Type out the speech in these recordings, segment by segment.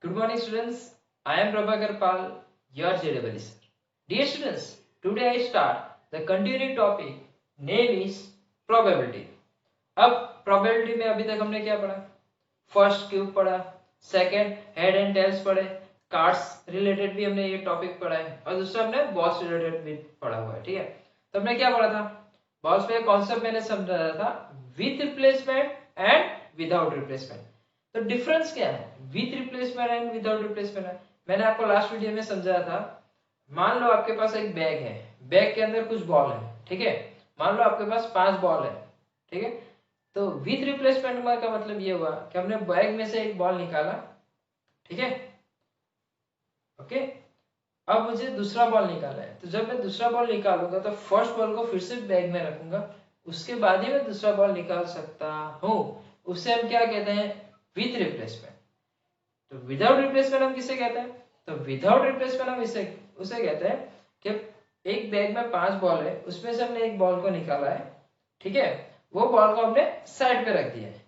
Good morning, students. I am Prabhakar Pal, your JEE sir. Dear students, today I start the continuing topic. Name is probability. अब probability में अभी तक हमने क्या पढ़ा? First cube पढ़ा, सेकंड हेड एंड टेल्स पढ़े, cards related भी हमने ये टॉपिक पढ़ा है और दूसरा हमने बॉल्स रिलेटेड भी पढ़ा हुआ है। ठीक है, तो हमने क्या पढ़ा था? बॉल्स में कॉन्सेप्ट मैंने समझाया था with replacement and without replacement. तो डिफरेंस क्या है with replacement and without replacement है? मैंने आपको लास्ट वीडियो में समझाया था। मान लो आपके पास एक बैग है, बैग के अंदर कुछ बॉल है, ठीक है। मान लो आपके पास 5 बॉल है, ठीक है। तो विथ रिप्लेसमेंट का मतलब ये हुआ कि हमने बैग में से एक बॉल निकाला, ठीक है, ओके। अब मुझे दूसरा बॉल निकालना है, तो जब मैं दूसरा बॉल निकालूंगा तो फर्स्ट बॉल को फिर से बैग में रखूंगा, उसके बाद ही मैं दूसरा बॉल निकाल सकता हूं। उसे हम क्या कहते हैं? With replacement. तो विदाउट रिप्लेसमेंट हम किसे कहते हैं? तो विदाउट रिप्लेसमेंट हम इसे उसे कहते हैं कि एक बैग में 5 बॉल है, उसमें से हमने एक बॉल को निकाला है, ठीक है, वो बॉल को हमने साइड पे रख दिया है,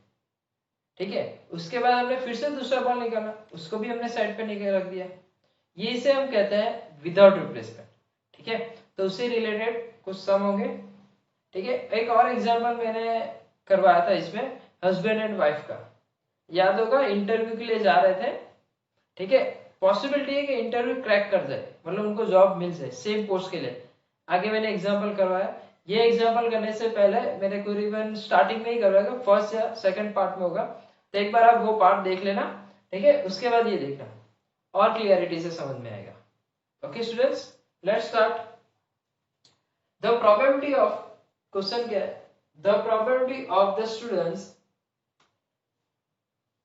ठीक है। उसके बाद हमने फिर से दूसरा बॉल निकाला, उसको भी हमने साइड पे निकाल रख दिया। ये इसे हम कहते हैं विदाउट रिप्लेसमेंट, ठीक है। तो उससे रिलेटेड कुछ सम होंगे, ठीक है। एक और एग्जांपल मैंने करवाया था इसमें, हस्बैंड एंड वाइफ का, याद होगा, इंटरव्यू के लिए जा रहे थे, ठीक है। पॉसिबिलिटी है कि इंटरव्यू क्रैक कर जाए, मतलब उनको जॉब मिल जाए सेम पोस्ट के लिए। आगे मैंने एग्जांपल करवाया। ये एग्जांपल करने से पहले मैंने करीबन स्टार्टिंग में ही करवाया, फर्स्ट या सेकंड पार्ट में होगा, तो एक बार आप वो पार्ट देख लेना, ठीक है। उसके बाद ये देखना और क्लियरिटी से समझ में आएगा। Okay students, let's start. The probability of, question क्या है? The probability of the students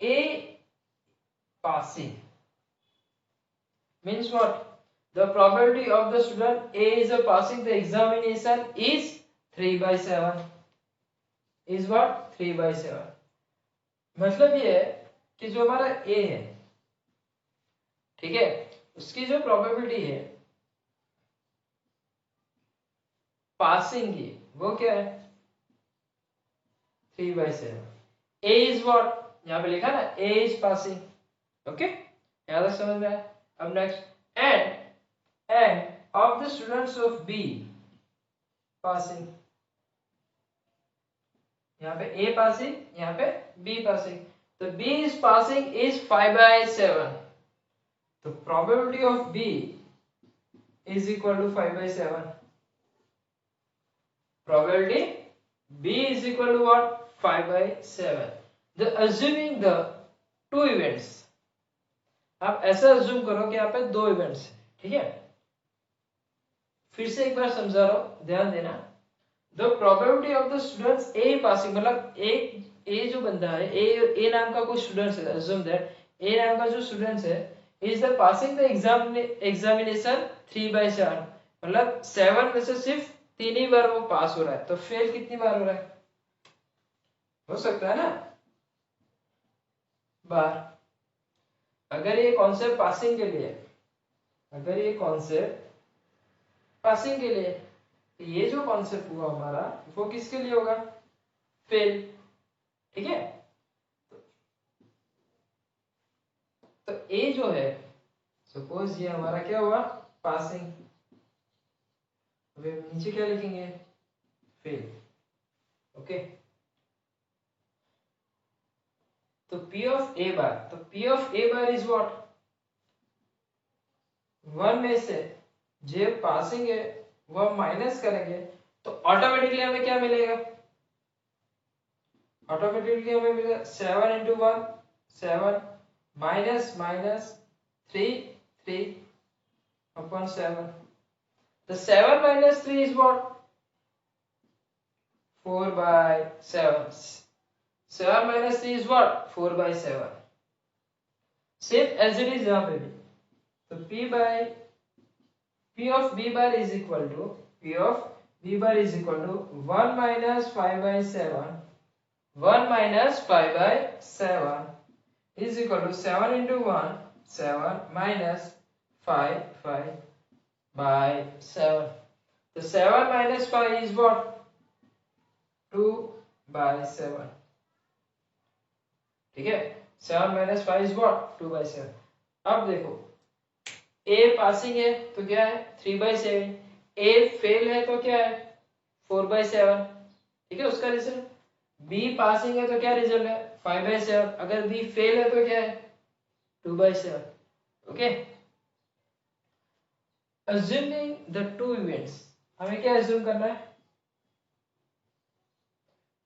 a passing means what? The probability of the student A is passing the examination is 3/7. Is what? 3/7. मतलब ये है कि जो हमारा A है, ठीक है, उसकी जो प्रोबेबिलिटी है पासिंग की, वो क्या है? 3/7. A is what? यहाँ पे लिखा ना, A is passing. ओके, यहाँ तक समझ में आया? अब next, and of the students of B passing, यहाँ पे A पासिंग, यहाँ पे B पासिंग, तो B is passing is 5/7, तो probability of B is equal to 5/7. probability B is equal to what? 5/7. the assuming the two events, आप ऐसा assume करो कि यहाँ पे 2 इवेंट्स है, ठीक है। फिर से एक बार समझा रहा हूं, ध्यान देना। The probability of the students a passing, मतलब एक ए जो बंदा है, ए नाम का कोई स्टूडेंट्स है, अज्यूम दैट ए नाम का जो स्टूडेंट्स है is the passing the examination 3/7, मतलब 7 में से सिर्फ 3 ही बार वो पास हो रहा है, तो फेल कितनी बार हो रहा है? हो सकता है ना, बार। अगर ये कॉन्सेप्ट पासिंग के लिए, अगर ये कॉन्सेप्ट पासिंग के लिए, तो ये जो कॉन्सेप्ट हुआ हमारा वो किसके लिए होगा? फेल, ठीक है। तो ए जो है, सपोज ये हमारा क्या हुआ? पासिंग। नीचे क्या लिखेंगे? Fail, okay. तो P ऑफ ए बार, तो P of A bar is what? 1 में से जो पासिंग है वो हम माइनस करेंगे, तो ऑटोमेटिकली हमें क्या मिलेगा? ऑटोमेटिकली हमें मिलेगा 7 into 1 7 minus minus 3 upon 7. The 7 minus 3 is what? 4/7. 7 minus 3 is what? 4/7. Same as it is यहाँ पे भी, तो P of B bar is equal to 1 minus 5/7. 1 minus 5/7 is equal to 7 into 1 7 minus 5/7. So 7 minus 5 is what? 2/7, ठीक है। 7 minus 5 is what? 2/7. अब देखो a passing है तो क्या है 3/7, ए फेल है तो क्या है 4/7, ठीक है उसका रिजल्ट। बी पासिंग है तो क्या रिजल्ट है 5/7, अगर बी फेल है तो क्या है 2/7। Okay, assuming the two events, हमें क्या assume करना है,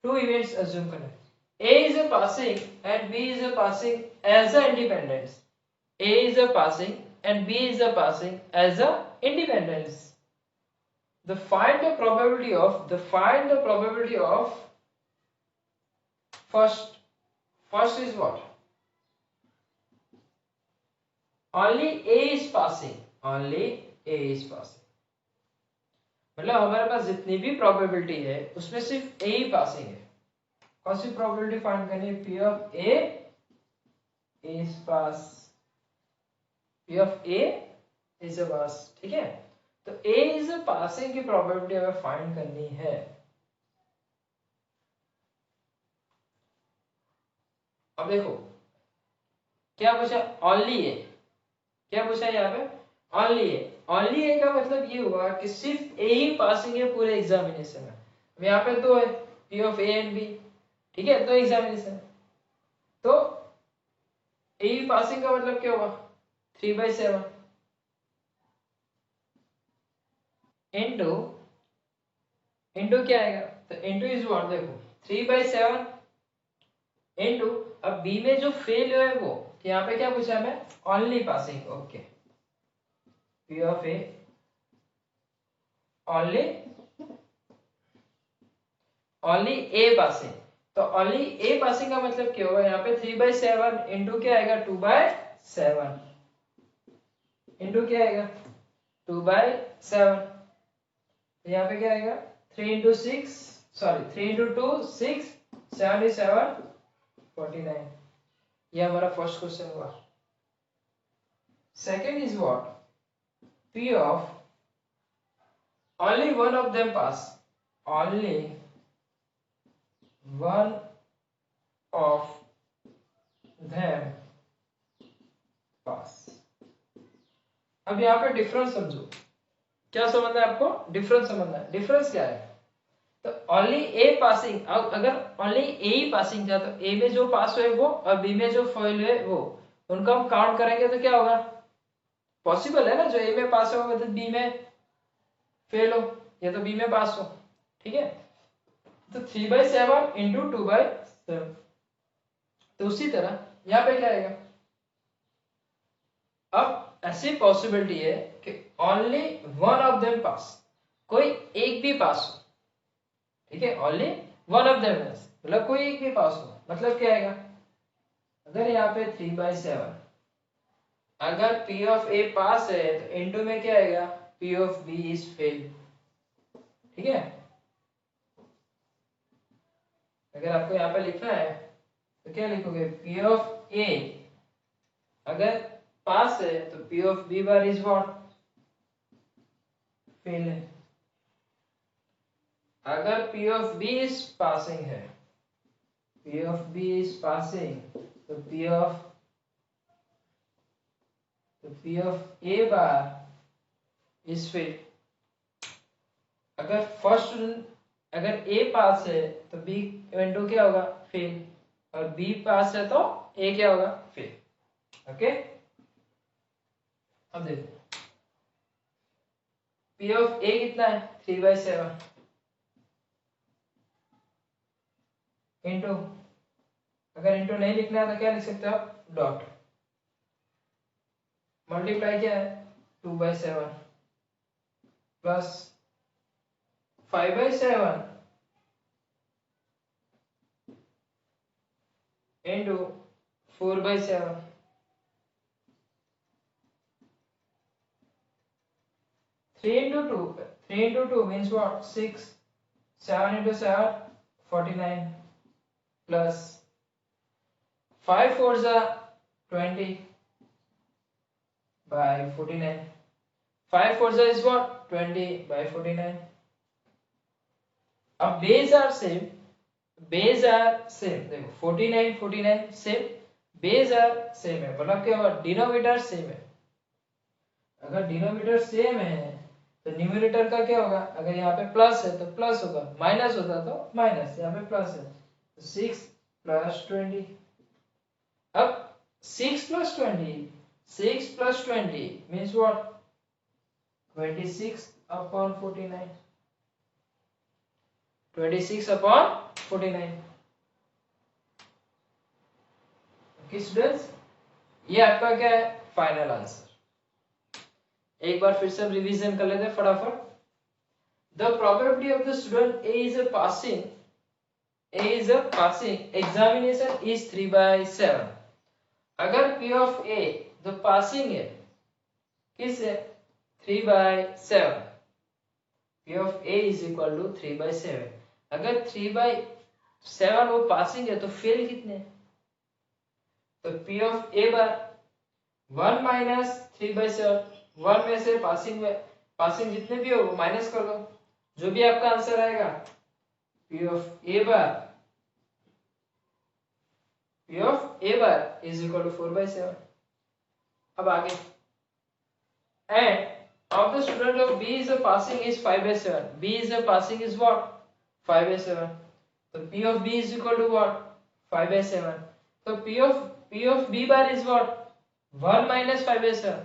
two events assume करना है। A is a passing and B is a passing as a independence. A is a passing and B is a passing as a independence. Find the probability of first is what? Only A is passing. Only A is passing. मतलब हमारे पास जितनी भी probability है उसमें सिर्फ ए ही passing है। कौन सी probability find करनी है? P of A is pass, P of A is a pass, ठीक है। तो A is a passing की प्रोबेबिलिटी हमें फाइंड करनी है। अब देखो क्या पूछा, ओनली ए, क्या पूछा यहाँ पे ओनली ए। ओनली ए का मतलब ये हुआ कि सिर्फ ए ही पासिंग है पूरे एग्जामिनेशन में। अब यहाँ पे दो है P of A and B, ठीक है, तो एग्जामिनेशन तो ए ही पासिंग का मतलब क्या हुआ 3/7 इंटू इंटू क्या आएगा, तो इंटू इज व्हाट, देखो 3/7 इंटू, अब बी में जो फेल है वो, यहाँ पे क्या पूछा हमें only passing. Okay, P of A only only a passing, तो ओनली ए पासिंग का मतलब क्या होगा, यहाँ पे 3/7 इंटू क्या आएगा 2/7 इंटू क्या आएगा 2/7, यहाँ पे क्या आएगा 3 इंटू 6, सॉरी 3 इंटू 2 6, 7 is 7 49। ये हमारा फर्स्ट क्वेश्चन हुआ। Second is what, P of only one of them pass, only one of them pass। अब यहाँ पे डिफरेंस समझो, क्या समझना है आपको, डिफरेंस समझना है। डिफरेंस क्या है, तो ओनली ए पासिंग, अगर ओनली ए ही पासिंग था तो ए में जो पास हुए वो और बी में जो फेल हुए वो, उनको हम काउंट करेंगे तो क्या होगा, पॉसिबल है ना जो ए में पास हो तो बी में फेल हो, या तो बी में पास हो, ठीक है। तो 3/7 इंटू 2/7, तो उसी तरह यहाँ पे क्या आएगा, अब ऐसी पॉसिबिलिटी है कि only one of them pass, कोई एक भी पास हो, ठीक है, only one of them pass मतलब कोई एक भी पास हो, मतलब क्या आएगा, अगर यहाँ पे 3/7 अगर P of A पास है तो इनटू में क्या आएगा P of B is fail, ठीक है। अगर आपको यहाँ पे लिखना है तो क्या लिखोगे, P of A अगर पास है तो P of B bar is what fail है। अगर P of B is passing है, P of B is passing, तो P of A bar is fail. अगर अगर A पास है तो B इनटू क्या होगा फेल, और B पास है तो A क्या होगा फेल। ओके, अब देखो P of A कितना है 3/7 इंटू, अगर इंटू नहीं लिखना है तो क्या लिख सकते हो आप, डॉट, मल्टीप्लाई क्या है 2/7 plus 5/7 into 4/7, 3 into 2 means what 6, 7 into 7 49 plus 5 4s are 20 by 49, 5 4s is what 20 by 49। अब बेस आर सेम, देखो 49 49 सेम, बेस आर सेम है, मतलब क्या होगा, डिनोमिनेटर सेम है। अगर डिनोमिनेटर सेम है तो न्यूमरेटर का क्या होगा, अगर यहाँ पे प्लस है तो प्लस होगा, माइनस होता तो माइनस, यहाँ पे प्लस है तो 6 प्लस 20। अब 6 plus 20, 6 plus 20 means what, 26 upon 49, 26 upon 49। Okay students, ये आपका क्या है, फाइनल आंसर। एक बार फिर से रिवीजन कर लेते हैं फटाफट। The probability of the student A is a passing examination is 3/7। अगर P of A जो पासिंग है किस है, 3/7, P of A is equal to 3/7। अगर 3/7 वो पासिंग है तो फेल कितने, तो P of A bar 1 minus 3/7, 1 में से पासिंग जितने भी हो वो माइनस कर दो, जो भी आपका आंसर आएगा P of A bar is equal to 4/7। अब आगे, and of the student of B is a passing is 5/7, B is a passing is what, 5/7, so P of B is equal to what, 5/7, so P of B bar is what, 1 minus 5/7।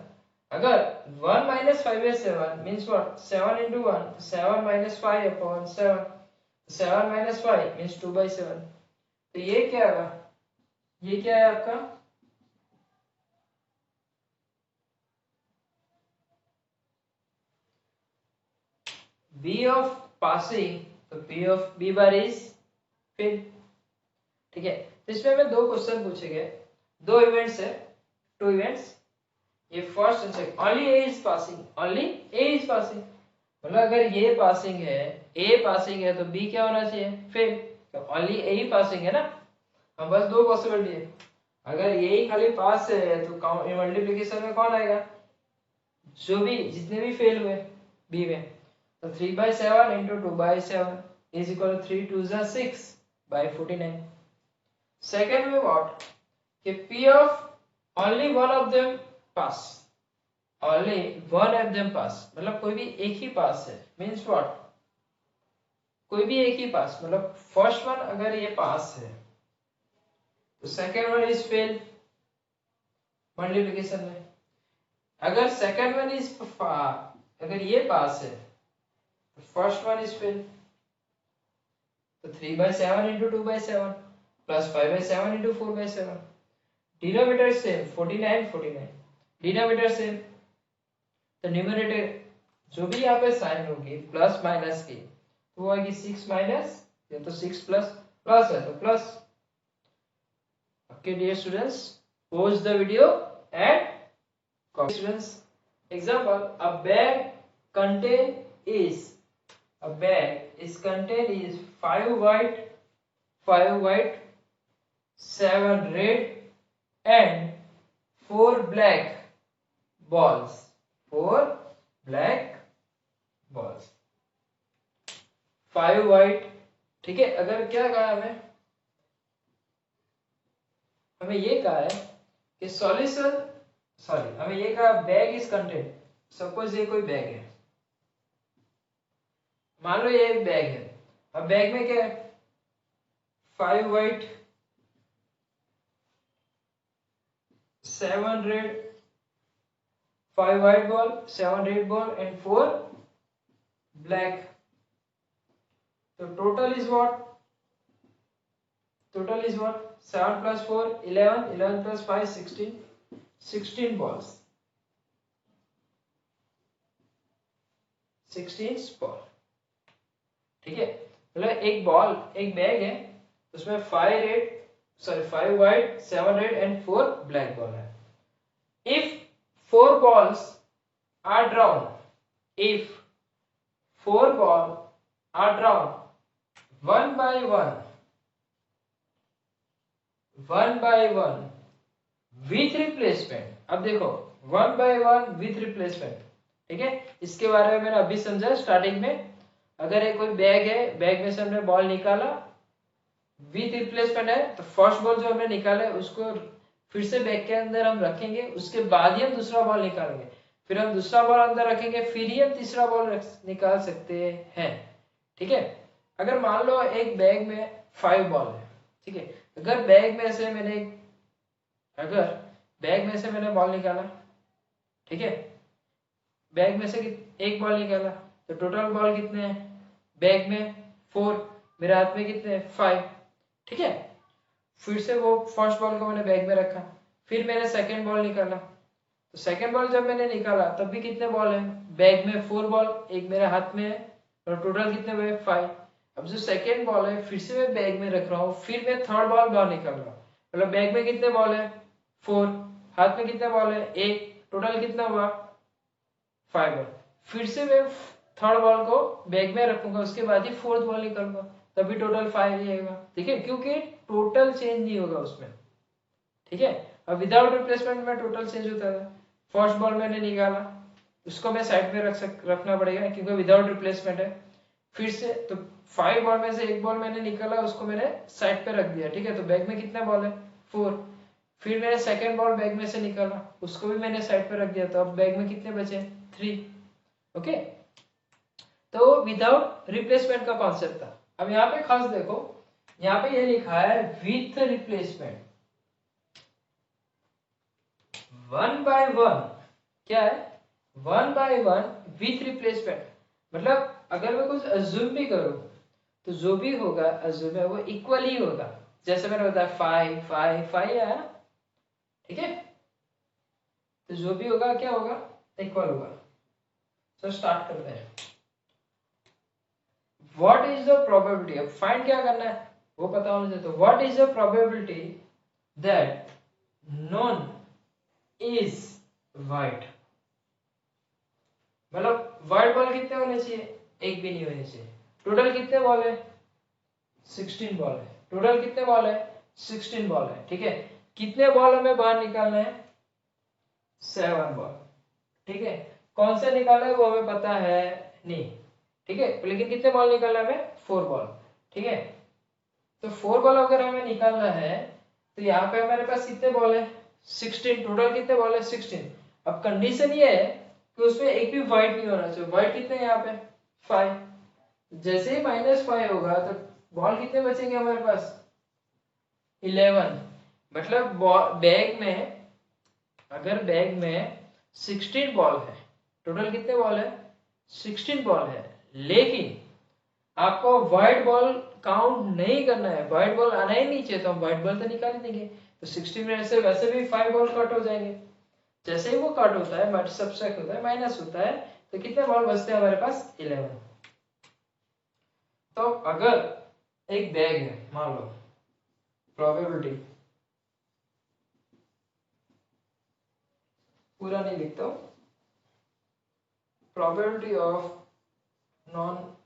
अगर 1 minus 5/7 means what, 7 into 1, 7 minus 5 upon 7, 7 minus 5 means 2/7। तो ये क्या है, ये क्या है आपका, B of passing, तो P of B bar is fill। ठीक है, तो इसमें हमें दो क्वेश्चन पूछे गए, दो इवेंट्स है, टू इवेंट्स, ये first and second. Only A is passing, only A is passing, मतलब अगर ये पासिंग है, A पासिंग है तो B क्या होना चाहिए, फेल। तो ओनली A ही पासिंग है ना, हम बस दो पॉसिबिलिटी है, अगर ये ही खाली पास है तो मल्टीप्लिकेशन में कौन आएगा, जो भी जितने भी फेल हुए B में, तो 3/7 into 2/7 is equal to 3 2 is 6/49। Second में व्हाट, कि P of only one of them pass, only one of them pass, मतलब कोई भी एक ही पास है, means what, कोई भी एक ही पास, मतलब फर्स्ट वन अगर ये पास है तो second one is fail multiplication में। अगर सेकंड वन इज अगर ये पास है तो फर्स्ट वन इज फेल, तो 3/7 into 2/7 plus 5/7 into 4/7, denominator same 49 49, denominator same, तो न्यूमरेटर जो भी यहाँ पे साइन होगी प्लस माइनस की तो वो आएगी 6 माइनस, ये तो 6 प्लस प्लस है तो plus. Okay dear students, pause the video and copy। students, example, a bag contained is 5 white 7 red and 4 black balls, 5 white। ठीक है, अगर क्या कहा हमें ये कहा है कि सॉल्यूशन, हमें ये कहा बैग इज कंटेंट, सपोज ये कोई बैग है, मान लो ये एक बैग है, अब बैग में क्या है, 5 white 7 red, 5 white ball 7 red ball and 4 black, तो total is what, 7 plus 4 11, 11 plus 5 16, 16 balls, 16 ball। ठीक है, मतलब एक बैग है उसमें 5 white 7 red and 4 black ball है। if 4 balls are drawn one by one with replacement, अब देखो 1 by 1 with replacement, ठीक है, इसके बारे में मैंने अभी समझा स्टार्टिंग में। अगर ये कोई बैग है, बैग में से हमने बॉल निकाला, विथ रिप्लेसमेंट है, तो फर्स्ट बॉल जो हमने निकाला है उसको फिर से बैग के अंदर हम रखेंगे, उसके बाद ही हम दूसरा बॉल निकालेंगे, फिर हम दूसरा बॉल अंदर रखेंगे, फिर ही हम तीसरा बॉल निकाल सकते हैं। ठीक है, अगर मान लो एक बैग में 5 बॉल है, ठीक है, अगर बैग में से मैंने बॉल निकाला, ठीक है, बैग में से एक बॉल निकाला, तो टोटल बॉल कितने हैं बैग में 4, मेरे हाथ में कितने 5। ठीक है, फिर से वो फर्स्ट बॉल को मैंने बैग में रखा, फिर मैंने सेकंड बॉल निकाला, तो सेकंड बॉल जब मैंने निकाला तब भी कितने बॉल हैं बैग में 4 बॉल, एक मेरे हाथ में है, और टोटल कितने हुए 5। अब जो सेकंड बॉल है फिर से मैं बैग में रख रहा हूँ, फिर मैं थर्ड बॉल बाहर निकाल रहा हूँ, मतलब बैग में कितने बॉल है 4, हाथ में कितने बॉल है 1, टोटल कितना हुआ 5 बॉल। फिर से मैं थर्ड बॉल को बैग में रखूंगा, उसके बाद ही फोर्थ बॉल निकालूंगा, तभी टोटल 5 ही आएगा। ठीक है, क्योंकि टोटल चेंज नहीं होगा उसमें। ठीक है, अब विदाउट रिप्लेसमेंट में टोटल चेंज होता है। फर्स्ट बॉल मैंने निकाला, उसको मैं साइड में रखना पड़ेगा क्योंकि विदाउट रिप्लेसमेंट है। फिर से तो 5 बॉल में से एक बॉल मैंने निकाला, उसको मैंने साइड पे रख दिया। ठीक है, तो बैग में कितना बॉल है 4। फिर मैंने सेकंड बॉल बैग में से निकाला, उसको भी मैंने साइड पे रख दिया, तो अब बैग में कितने बचे 3। ओके, तो विदाउट रिप्लेसमेंट का कॉन्सेप्ट था। अब यहाँ पे खास देखो, यहाँ पे ये लिखा है विथ रिप्लेसमेंट, 1 by 1। क्या है 1 by 1 विथ रिप्लेसमेंट, मतलब अगर मैं कुछ अज्यूम भी करूं तो जो भी होगा अज्यूम है वो इक्वल ही होगा। जैसे मैंने बताया 5 5 5 आया, ठीक है, तो जो भी होगा क्या होगा इक्वल होगा। तो स्टार्ट करते हैं। व्हाट इज द प्रोबेबिलिटी, अब फाइंड क्या करना है वो पता होना चाहिए। तो what is the probability that non is white, मतलब वाइट बॉल कितने होने चाहिए, एक भी नहीं होने चाहिए। टोटल कितने बॉल है 16 बॉल है, टोटल कितने बॉल है 16 बॉल है। ठीक है, कितने बॉल हमें बाहर निकालना है 7 बॉल। ठीक है, कौन से निकालना है वो हमें पता है नहीं। ठीक है, लेकिन कितने बॉल निकालना है हमें 4 बॉल। ठीक है, तो 4 बॉल अगर हमें निकालना है तो यहाँ पे हमारे पास कितने बॉल है 16, टोटल कितने बॉल है 16। अब कंडीशन ये है कि उसमें एक भी व्हाइट नहीं होना चाहिए। व्हाइट कितने यहाँ पे 5, जैसे ही -5 होगा तो बॉल कितने बचेंगे हमारे पास 11। मतलब बैग में, अगर बैग में 16 बॉल है, टोटल कितने बॉल है 16 बॉल है, लेकिन आपको व्हाइट बॉल काउंट नहीं करना है, व्हाइट बॉल आना ही नहीं चाहिए, तो हम व्हाइट बॉल तो निकाल ही देंगे। तो 16 में से वैसे भी 5 बॉल कट हो जाएंगे। जैसे ही वो कट होता है, सब्सट्रैक्ट होता है, माइनस होता है, तो कितने बॉल बचते हैं हमारे पास 11। तो अगर एक बैग है, मान लो प्रोबेबिलिटी, पूरा नहीं लिखता हूं, probability of non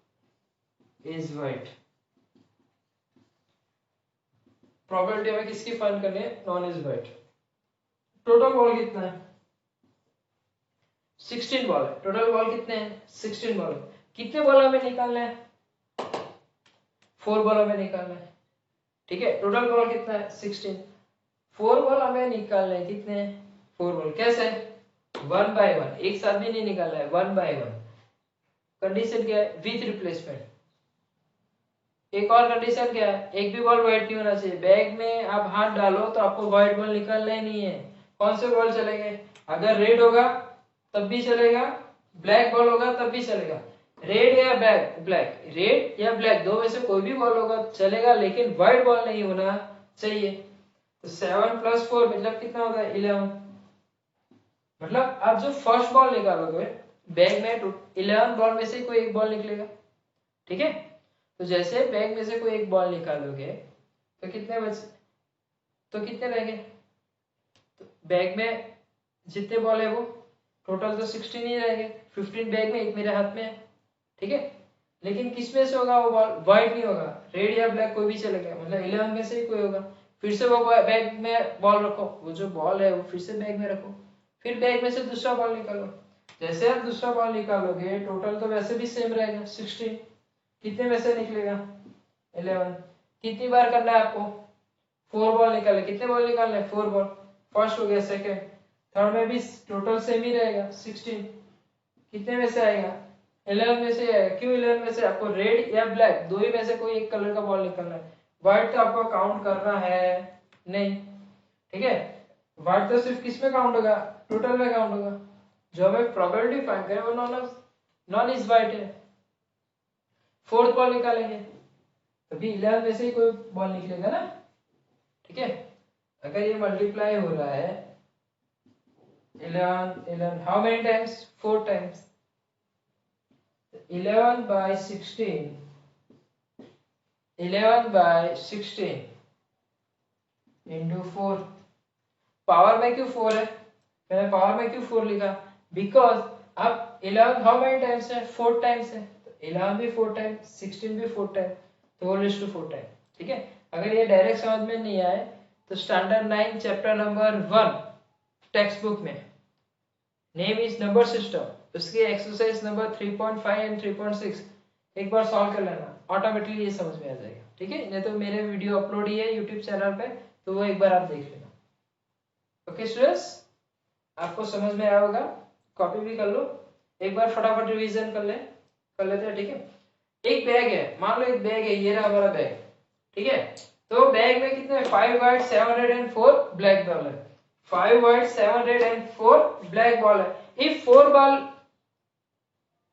is white, probability हमें किसकी फाइंड करनी है non is white. Total ball कितना है 16 बॉल है, टोटल बॉल कितने हैं 16 बॉल। कितने बॉल हमें निकालना है 4 बॉल हमें निकालना है। ठीक है, टोटल बॉल कितना है 16, 4 बॉल हमें निकालना है, कितने 4 बॉल। कैसे 1 by 1, एक साथ भी नहीं निकालना है 1 by 1। कंडीशन क्या है विथ रिप्लेसमेंट। एक और कंडीशन क्या है, एक भी बॉल व्हाइट नहीं होना चाहिए। बैग में आप हाथ डालो तो आपको व्हाइट बॉल निकालना ही नहीं है। कौन से बॉल चलेंगे, अगर रेड होगा तब भी चलेगा, ब्लैक बॉल होगा तब भी चलेगा। रेड या ब्लैक, रेड या ब्लैक दो में से कोई भी बॉल होगा चलेगा, लेकिन व्हाइट बॉल नहीं होना चाहिए। तो 7 + 4 मतलब कितना होगा 11। मतलब आप जो फर्स्ट बॉल निकालोगे बैग में 11 बॉल में से कोई एक बॉल निकलेगा। ठीक है, तो जैसे बैग में से कोई एक बॉल निकालोगे तो कितने रहेंगे, तो बैग में जितने बॉल है वो टोटल तो 16 ही रहेंगे। 15 बैग में, एक मेरे हाथ में है। ठीक है, लेकिन किस में से होगा वो बॉल, व्हाइट नहीं होगा, रेड या ब्लैक कोई भी चलेगा, मतलब 11 में से ही कोई होगा। फिर से वो बैग में बॉल रखो, वो जो बॉल है वो फिर से बैग में रखो, फिर बैग में से दूसरा बॉल निकालो। जैसे आप दूसरा बॉल निकालोगे टोटल तो वैसे भी सेम रहेगा 16, कितने में से निकलेगा 11। कितनी बार करना है आपको 4 बॉल निकालने, कितने बॉल निकालने 4 बॉल, फर्स्ट हो गया, सेकंड, थर्ड में भी टोटल सेम ही रहेगा 16। कितने में से आएगा? 11 में से आएगा। क्यों 11 में से? आपको रेड या ब्लैक दो ही में से कोई एक कलर का बॉल निकलना है। व्हाइट तो आपको काउंट करना है नहीं, ठीक है। व्हाइट तो सिर्फ किस में काउंट होगा? टोटल में काउंट होगा। जो हमें प्रोबेबिलिटी फाइंड करें वो नॉन इज व्हाइट है। फोर्थ बॉल निकालेंगे तभी 11 में से ही कोई बॉल निकलेगा ना, ठीक है। अगर ये मल्टीप्लाई हो रहा है 11 how many times? 4 times. 11 by 16 into 4। Power में क्यों 4 है? मैंने पावर में क्यों 4 लिखा? बिकॉज अब 11 हाउ मेनी टाइम्स है? 4 टाइम्स है। तो 11 भी 4 टाइम, 16 भी 4 टाइम, तो होल इज टू 4 टाइम, ठीक है। अगर ये डायरेक्ट समझ में नहीं आए तो standard 9 chapter number 1 text book में नेम इज नंबर सिस्टम, उसकी एक्सरसाइज नंबर 3.5 एंड 3.6 एक बार सॉल्व कर लेना, ऑटोमेटिकली ये समझ में आ जाएगा, ठीक है। नहीं तो मेरे वीडियो अपलोड ही है यूट्यूब चैनल पे, तो वो एक बार आप देख लेना। ओके स्टूडेंट्स, आपको समझ में आया होगा, कॉपी भी कर लो, एक बार फटाफट रिवीजन कर लेते हैं, ठीक है। एक बैग है, मान लो एक बैग है, ये रहा हमारा बैग, ठीक है। तो बैग में कितने? 5 व्हाइट 704 ब्लैक बॉल है। 5 व्हाइट 704 ब्लैक बॉल है। इफ 4 बॉल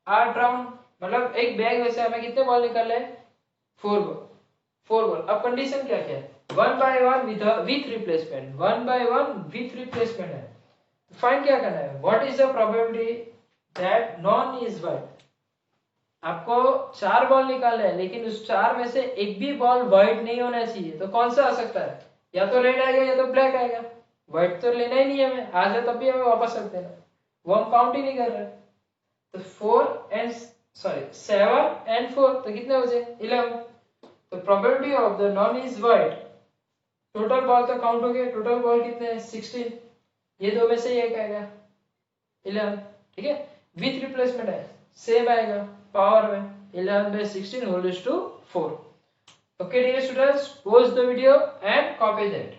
आर ड्रॉन, मतलब एक बैग में से हमें कितने बॉल निकालने हैं? 4 बॉल। 4 बॉल। अब कंडीशन क्या क्या है? 1 by 1 with replacement, 1 by 1 with replacement है। फाइंड क्या करना है? What is the probability that non is white. आपको 4 बॉल निकालना है, लेकिन उस 4 में से एक भी बॉल व्हाइट नहीं होना चाहिए। तो कौन सा आ सकता है? या तो रेड आएगा या तो ब्लैक आएगा। व्हाइट तो लेना ही नहीं है हमें, आ जाए तब भी हमें वापस रख देना, वो हम काउंट ही नहीं कर रहे। तो 7 and 4 तो कितने हो जाए? 11। तो probability of the non is white, total ball तो काउंट हो गया, टोटल बॉल कितने हैं? 16। ये दो में से ही एक आएगा 11, ठीक है। विथ रिप्लेसमेंट है, सेम आएगा पावर में 11 by 16 whole is to 4। Okay dear students, pause the video and copy that.